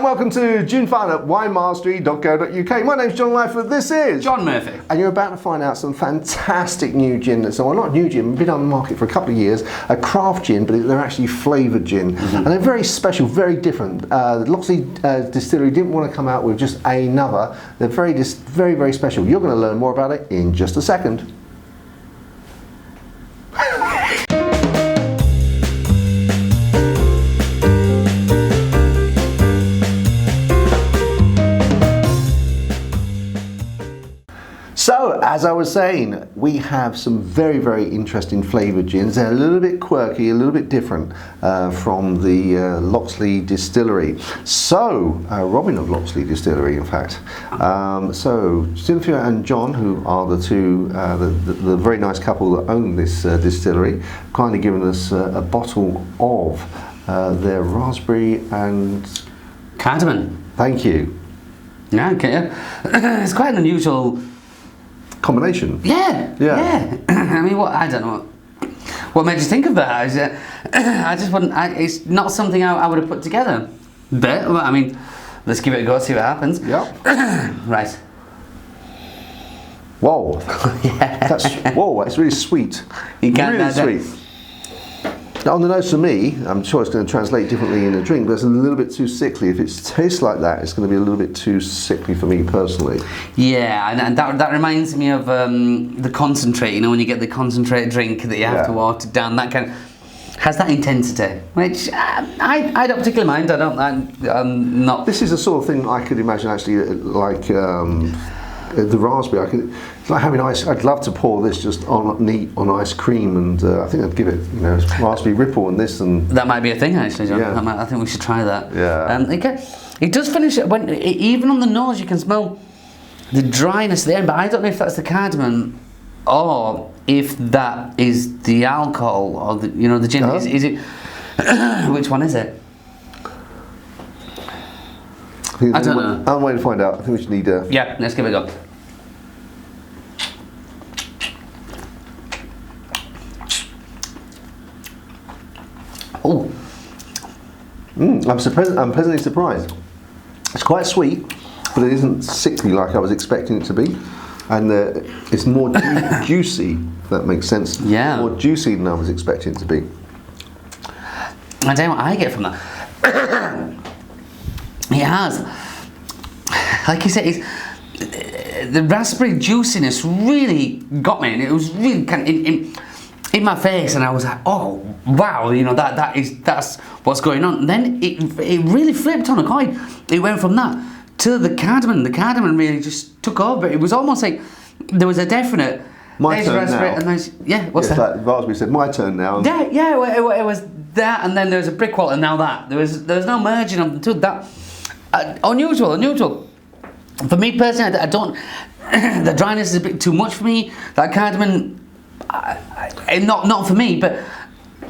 And welcome to Gin Fun at winemastery.co.uk. My name's John Lyford, this is John Murphy. And you're about to find out some fantastic new gin. So, well, not new gin, been on the market for a couple of years. A craft gin, but they're actually flavoured gin. And they're very special, very different. The Locksley Distillery didn't want to come out with just another. They're very, very special. You're going to learn more about it in just a second. So, as I was saying, we have some very, very interesting flavoured gins. They're a little bit quirky, a little bit different from the Locksley Distillery. So, Robin of Locksley Distillery, in fact. So, Cynthia and John, who are the two, the very nice couple that own this distillery, kindly given us a bottle of their raspberry and Cardaman. Thank you. Yeah, okay. It's quite an unusual combination. Yeah. I mean, I don't know. What made you think of that? I just wouldn't. It's not something I would have put together. But well, I mean, let's give it a go. See what happens. Yep. Right. Whoa. Yeah. Whoa. It's really sweet. You can't really sweet. Now, on the nose for me, I'm sure it's going to translate differently in a drink, but it's a little bit too sickly. If it tastes like that, it's going to be a little bit too sickly for me personally. Yeah, and that reminds me of the concentrate. You know, when you get the concentrate drink that you have to water down, that kind of has that intensity, which I don't particularly mind. I'm not. This is the sort of thing I could imagine actually like. The raspberry, it's like having ice. I'd love to pour this just neat on ice cream, and I think I'd give it, raspberry ripple and this and. That might be a thing actually, John. Yeah. I think we should try that. Yeah. It does finish even on the nose. You can smell the dryness there, but I don't know if that's the cardamom or if that is the alcohol or the gin. Uh-huh. Is it? Which one is it? I don't know. I'm waiting to find out. I think we should need a... Yeah, let's give it a go. Oh. I'm pleasantly surprised. It's quite sweet, but it isn't sickly like I was expecting it to be. And it's more juicy, if that makes sense. Yeah. More juicy than I was expecting it to be. I tell you what I get from that. It has, like you said, the raspberry juiciness really got me, and it was really kind of in my face, and I was like, oh wow, that's what's going on. And then it really flipped on a coin. It went from that to the cardamom. The cardamom really just took over. It was almost like there was a definite. My turn now. And what's that? Like raspberry said, my turn now. It was that, and then there was a brick wall, and now that there was no merging of the two. That. Unusual. For me personally, I don't. The dryness is a bit too much for me. That cardamom, not for me. But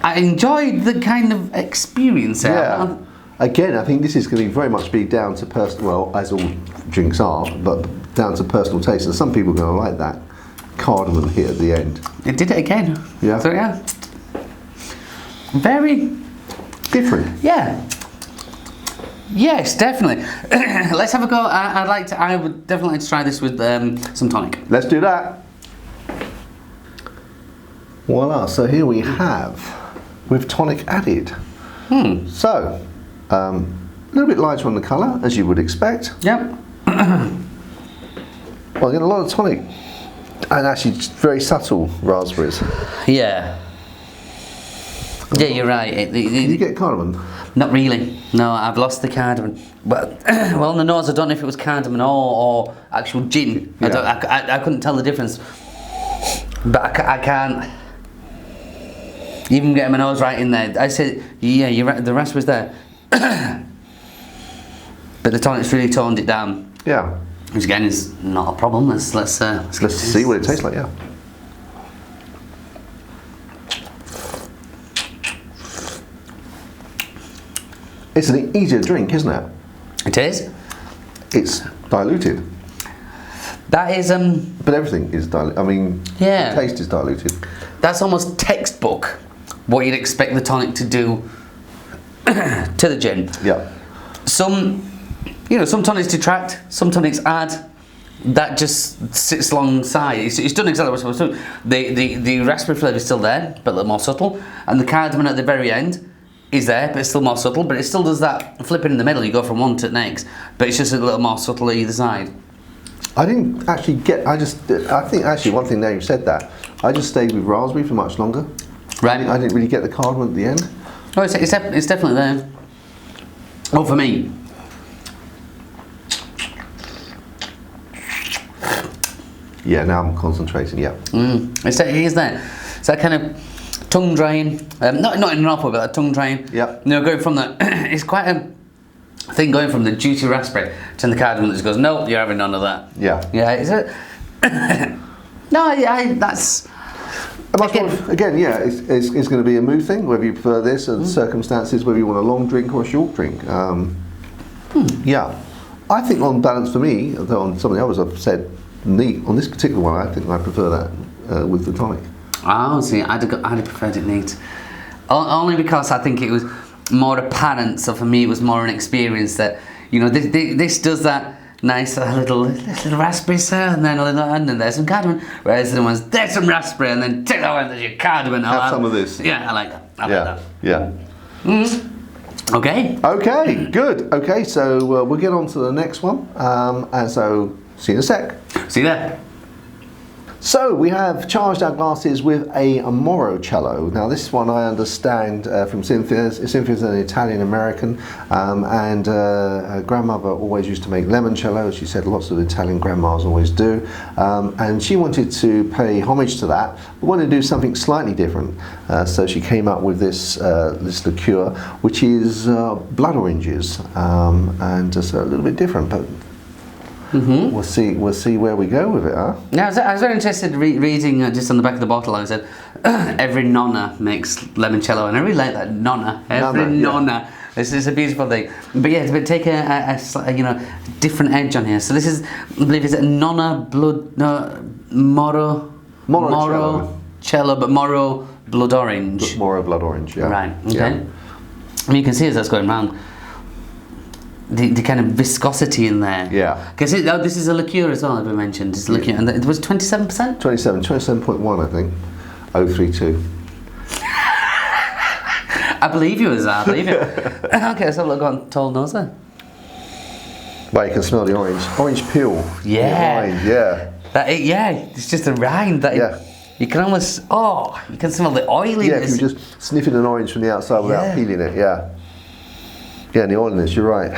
I enjoyed the kind of experience. Yeah. Again, I think this is going to very much be down to personal. Well, as all drinks are, but down to personal taste. And some people are going to like that cardamom here at the end. It did it again. Yeah. So yeah. Very different. Yeah. Yes, definitely. Let's have a go. I would definitely like to try this with some tonic. Let's do that. Voila, so here we have, with tonic added. So, a little bit lighter on the colour, as you would expect. Yep. Well, I get a lot of tonic, and actually just very subtle raspberries. Yeah. Yeah, you're right. Did you get cardamom? Not really. No, I've lost the cardamom. Well, on the nose, I don't know if it was cardamom or actual gin. Yeah. I couldn't tell the difference. But I can't even get my nose right in there. I said, yeah, you're right. The raspberries there, but the tonic's really toned it down. Yeah. Which again is not a problem. Let's see what it tastes like. Yeah. It's an easier drink, isn't it? It is. It's diluted. That is But everything is diluted. I mean, yeah. The taste is diluted. That's almost textbook what you'd expect the tonic to do to the gin. Yeah. Some you know, some tonics detract, some tonics add. That just sits alongside. It's done exactly what it's supposed to. The raspberry flavour is still there, but a little more subtle. And the cardamom at the very end is there, but it's still more subtle. But it still does that flipping in the middle. You go from one to the next, but it's just a little more subtle either side. I didn't actually get. I think actually one thing now you said that. I just stayed with raspberry for much longer. Right. I didn't really get the cardamom at the end. Oh, it's definitely there. Oh, for me. Yeah, now I'm concentrating. Yeah. It is there. It's that kind of tongue drying. Not in an awful, but that tongue drying. Yeah. You know, going from the. It's quite a thing going from the juicy raspberry to the cardamom that just goes, nope, you're having none of that. Yeah. Yeah. Is it? No, yeah, that's. Again, yeah, it's going to be a mood thing, whether you prefer this or the circumstances, whether you want a long drink or a short drink. Yeah. I think on balance for me, though on some of the others I've said neat, on this particular one I think I prefer that with the tonic. Oh, see, I'd have preferred it neat. Only because I think it was more apparent, so for me it was more an experience that, you know, this does that nice little raspberry, sir, and then a little, and then there's some cardamom, whereas the other one's, there's some raspberry, and then take that one, there's your cardamom. Have some of this. Yeah, I like that. I like that. Yeah. Okay. Okay, good. Okay, so we'll get on to the next one, and so see you in a sec. See you there. So we have charged our glasses with a Moro. Now this one I understand from Cynthia. Cynthia's an Italian American, and her grandmother always used to make Lemoncello. She said lots of Italian grandmas always do, and she wanted to pay homage to that, but wanted to do something slightly different. So she came up with this liqueur, which is blood oranges, and just a little bit different, but. We'll see where we go with it, huh? Yeah, I was very interested reading just on the back of the bottle. I said every nonna makes limoncello, and I really like that nonna. Every nonna. This is a beautiful thing. But yeah, to take a different edge on here. So this is, I believe, is it Nonna blood Moro cello, but Moro blood orange. Moro blood orange. Yeah. Right. Okay. Yeah. I mean, you can see as that's going round. The kind of viscosity in there. Yeah. Because this is a liqueur as well, as we mentioned. It's a liqueur, and it was 27%? 27.1, I think. 032. I believe you, I believe you. Okay, let's have a look on Toll Nose there. Well, you can smell the orange peel. Yeah. Rind, yeah. It's just a rind that you can almost, you can smell the oiliness. Yeah, if you're just sniffing an orange from the outside without peeling it, yeah. Yeah, and the oiliness, you're right.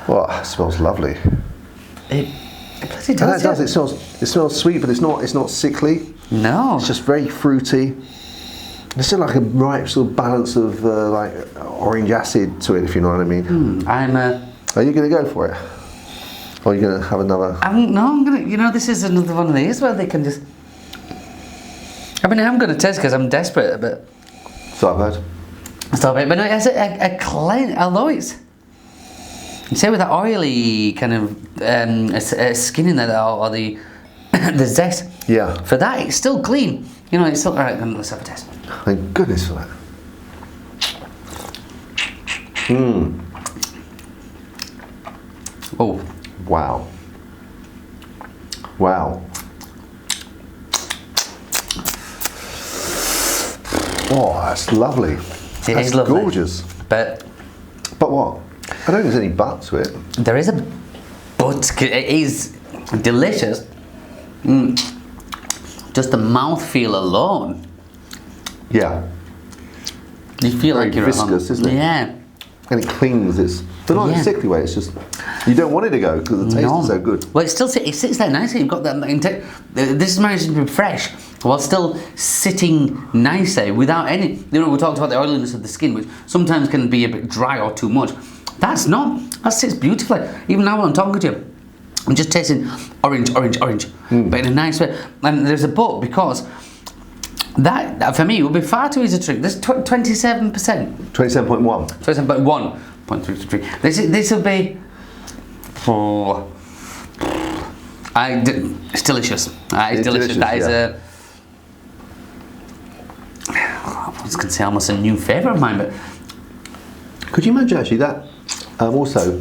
Well, it smells lovely. It bloody does. And it does. It smells sweet, but it's not sickly. No. It's just very fruity. There's still like a right sort of balance of like orange acid to it, if you know what I mean. Are you going to go for it? Or are you going to have another? I'm going to. You know, this is another one of these where they can just. I mean, I'm going to test because I'm desperate, but. So I've heard. Stop it, but no, it has a clean, although it's. You say with that oily kind of skin in there, or the the zest. Yeah. For that, it's still clean. You know, it's still alright. Let's have a test. Thank goodness for that. Oh. Wow. Wow. Oh, that's lovely. It's lovely. Gorgeous. But what? I don't think there's any but to it. There is a but. It is delicious. Just the mouthfeel alone. Yeah. You feel very like you're viscous, isn't it? Yeah. And it clings. But not in a sickly way. It's just you don't want it to go because the taste is so good. Well, it sits there nicely. You've got that. This is managed to be fresh while still sitting nicely without any. You know, we talked about the oiliness of the skin, which sometimes can be a bit dry or too much. That's not. That sits beautifully. Even now, while I'm talking to you, I'm just tasting orange, but in a nice way. And there's a but because. That for me would be far too easy to drink. This 27%. 27.1. 27.1.333. This will be. It's delicious. It's delicious. That is a. I was going to say almost a new favourite of mine, but. Could you imagine actually that also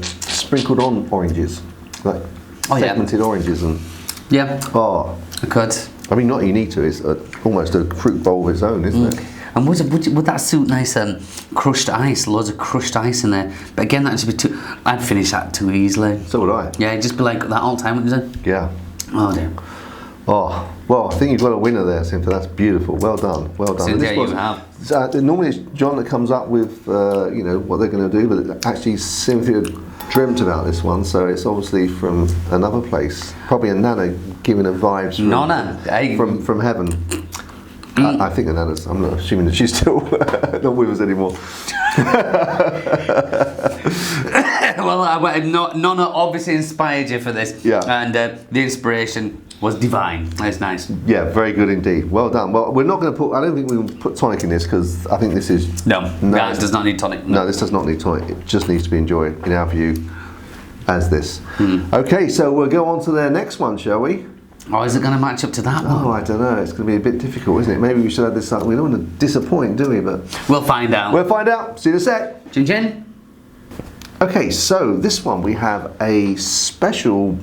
sprinkled on oranges, like segmented oranges, and Yeah. oh, I could. I mean, not you need to. It's almost a fruit bowl of its own, isn't it? And would that suit nice crushed ice? Loads of crushed ice in there. But again, that'd just be too. I'd finish that too easily. So would I. Yeah, it'd just be like that all the time, wouldn't it? Yeah. Oh dear. Oh, well, I think you've got a winner there, Cynthia. That's beautiful. Well done. Well done. Cynthia, you have. Normally it's John that comes up with, you know, what they're going to do, but actually Cynthia dreamt about this one, so it's obviously from another place. Probably a Nana giving her vibes from heaven. I think a Nana's, I'm not assuming that she's still not with us anymore. Well, Nonna obviously inspired you for this. Yeah. And the inspiration was divine. That's nice. Yeah, very good indeed. Well done. Well, we're not going to put, I don't think we'll put tonic in this because I think this is... No, that does not need tonic. No, this does not need tonic. It just needs to be enjoyed, in our view, as this. Okay, so we'll go on to the next one, shall we? Oh, is it going to match up to that one? Oh, I don't know. It's going to be a bit difficult, isn't it? Maybe we should have this up. We don't want to disappoint, do we? But we'll find out. We'll find out. See you in a sec. Chin chin. Okay, so this one we have a special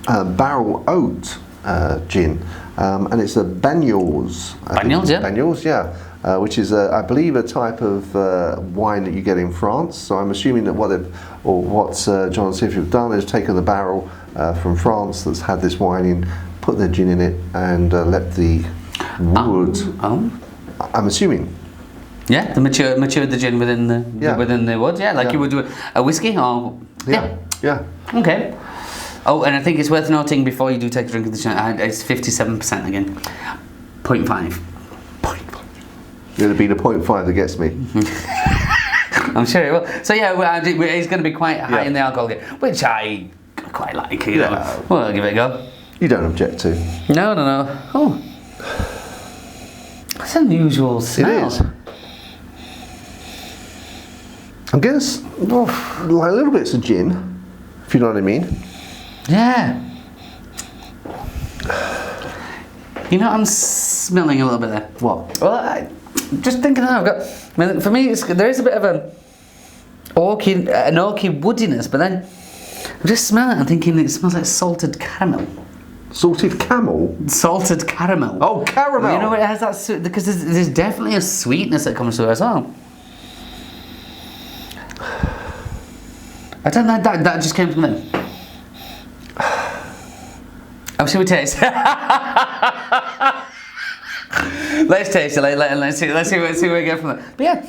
barrel oat gin, and it's a Banyuls. Banyuls, yeah. Banyuls, yeah. Which is, I believe, a type of wine that you get in France. So I'm assuming that what John and Cynthia have done is taken the barrel from France that's had this wine in, put their gin in it, and let the wood. I'm assuming. Yeah, the matured the gin within the wood. Yeah, like you would do a whiskey or. Yeah. Okay. Oh, and I think it's worth noting before you do take a drink of the gin, it's 57% again. 0.5. It'll be the 0.5 that gets me. I'm sure it will. So yeah, it's going to be quite high in the alcohol here, which I quite like. You know. Well, I'll give it a go. You don't object to? No. Oh, that's an unusual smell. It is. I'm getting like little bits of gin, if you know what I mean. Yeah. You know, I'm smelling a little bit there. What? Well, just thinking now, for me, there is a bit of an oaky woodiness, but then I just smell it and thinking it smells like salted caramel. Salted camel? Salted caramel. Oh, caramel! You know, it has that, because there's definitely a sweetness that comes through it as well. I don't know, that just came from them. How should we taste? Let's taste it. Let's see where we get from it. But yeah,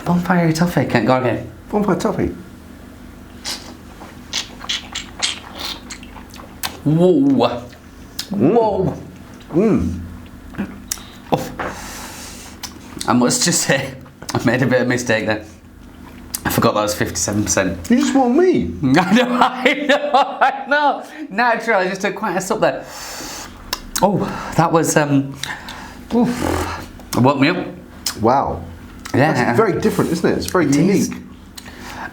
bonfire toffee. Can't go again. Bonfire toffee. Whoa. Oh. I must just say, I made a bit of a mistake there. I forgot that was 57%. You just want me. I know. Naturally, I just took quite a sup there. Oh, that was woke me up. Wow. Yeah. That's very different, isn't it? It's very unique.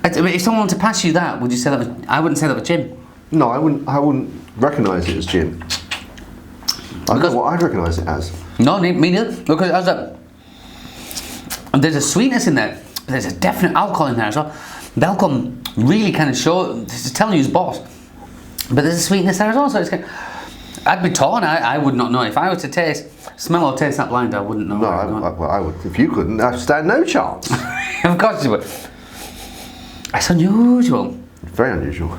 If someone were to pass you that, would you say that was? I wouldn't say that was gin. No, I wouldn't recognise it as gin. I don't know what I'd recognise it as. No, me neither. Because there's a sweetness in there. There's a definite alcohol in there as well. The alcohol really kind of it's telling you who's boss. But there's a sweetness there as well. So it's kind of, I'd be torn. I would not know. If I were to smell or taste that blind, I wouldn't know. No, I would. If you couldn't, I'd stand no chance. Of course you would. It's unusual. Very unusual.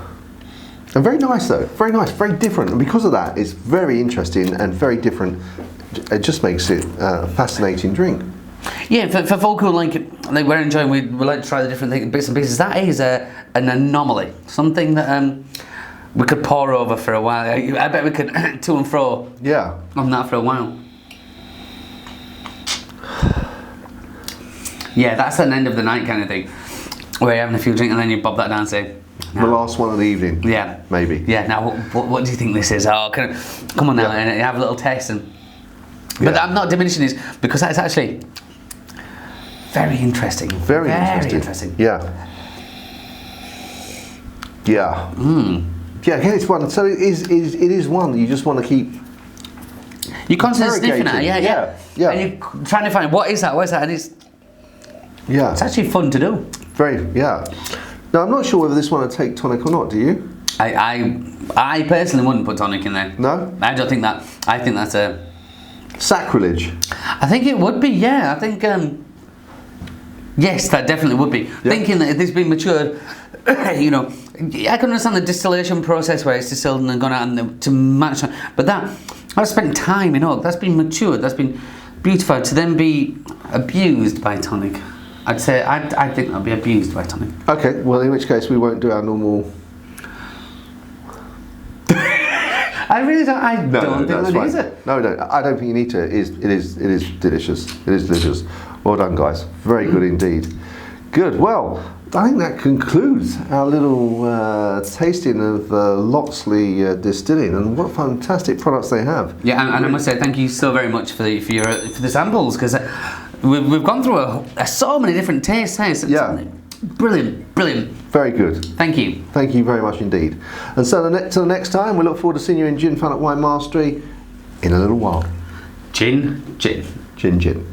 And very nice though. Very nice. Very different. And because of that, it's very interesting and very different. It just makes it a fascinating drink. Yeah, for folk who like we're enjoying, we like to try the different bits and pieces. That is an anomaly. Something that we could pour over for a while. I bet we could to and fro. Yeah. On that for a while. Yeah, that's an end of the night kind of thing, where you're having a few drinks and then you bob that down and say, the last one of the evening. Yeah. Maybe. Yeah. Now, what do you think this is? Oh, come on now, and have a little taste. But I'm not diminishing this because that's actually very interesting. Very interesting. Yeah. Yeah. Yeah. Again, it's one. So it is one that you just want to keep. You're constantly sniffing at it. Yeah. And you're trying to find what is that, and it's. Yeah. It's actually fun to do. Very. Yeah. Now, I'm not sure whether this one would take tonic or not, do you? I personally wouldn't put tonic in there. No? I don't think that. I think that's a Sacrilege. I think it would be, yeah. I think, yes, that definitely would be. Thinking that if this been matured, you know, I can understand the distillation process where it's distilled and then gone out and to match, but I've spent time in oak. That's been matured. That's been beautified to then be abused by tonic. I'd say I think that'll be abused by tonic. Okay, well, in which case we won't do our normal. I really don't. I don't think we need it. No, I don't think you need to. It is delicious. It is delicious. Well done, guys. Very good indeed. Good. Well, I think that concludes our little tasting of Locksley Distilling, and what fantastic products they have. Yeah, and I must say thank you so very much for the samples, because we've gone through so many different tastes. Yeah. Brilliant. Very good. Thank you. Thank you very much indeed. And so till the next time, we look forward to seeing you in Gin Fun at Wine Mastery in a little while. Gin. Gin.